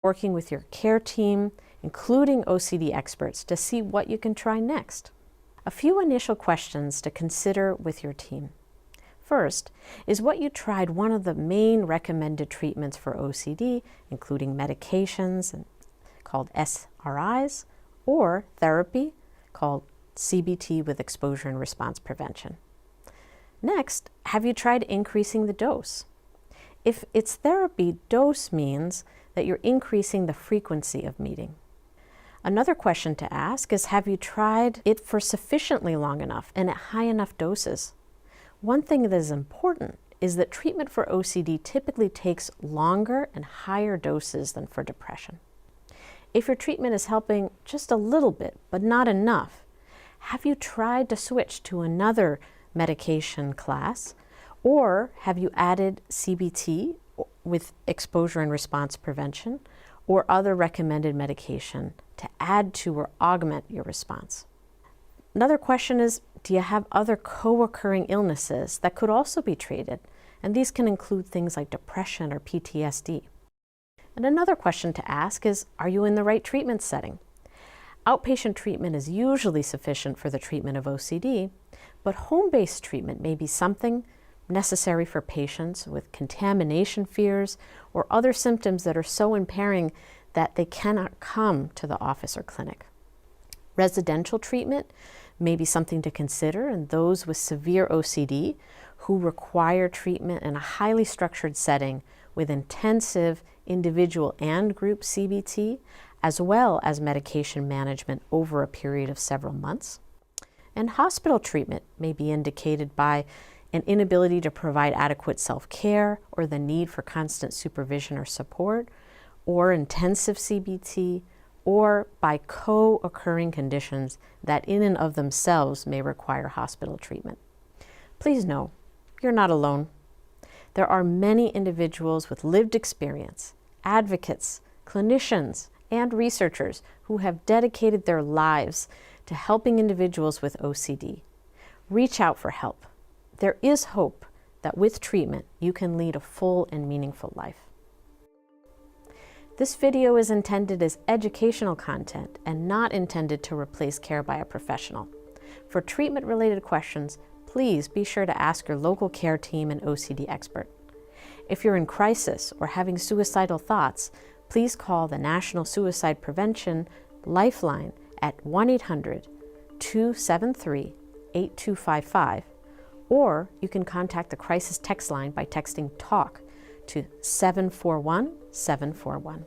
working with your care team, including OCD experts, to see what you can try next. A few initial questions to consider with your team. First, is what you tried one of the main recommended treatments for OCD, including medications called SRIs, or therapy called CBT with exposure and response prevention? Next, have you tried increasing the dose? If it's therapy, dose means that you're increasing the frequency of meeting. Another question to ask is, have you tried it for sufficiently long enough and at high enough doses? One thing that is important is that treatment for OCD typically takes longer and higher doses than for depression. If your treatment is helping just a little bit, but not enough, have you tried to switch to another medication class? Or have you added CBT with exposure and response prevention or other recommended medication to add to or augment your response? Another question is, do you have other co-occurring illnesses that could also be treated? And these can include things like depression or PTSD. And another question to ask is, are you in the right treatment setting? Outpatient treatment is usually sufficient for the treatment of OCD, but home-based treatment may be something necessary for patients with contamination fears or other symptoms that are so impairing that they cannot come to the office or clinic. Residential treatment may be something to consider in those with severe OCD who require treatment in a highly structured setting with intensive individual and group CBT, as well as medication management over a period of several months. And hospital treatment may be indicated by an inability to provide adequate self-care or the need for constant supervision or support, or intensive CBT, or by co-occurring conditions that in and of themselves may require hospital treatment. Please know, you're not alone. There are many individuals with lived experience, advocates, clinicians, and researchers who have dedicated their lives to helping individuals with OCD. Reach out for help. There is hope that with treatment, you can lead a full and meaningful life. This video is intended as educational content and not intended to replace care by a professional. For treatment-related questions, please be sure to ask your local care team and OCD expert. If you're in crisis or having suicidal thoughts, please call the National Suicide Prevention Lifeline at 1-800-273-8255, or you can contact the crisis text line by texting TALK to 741-741.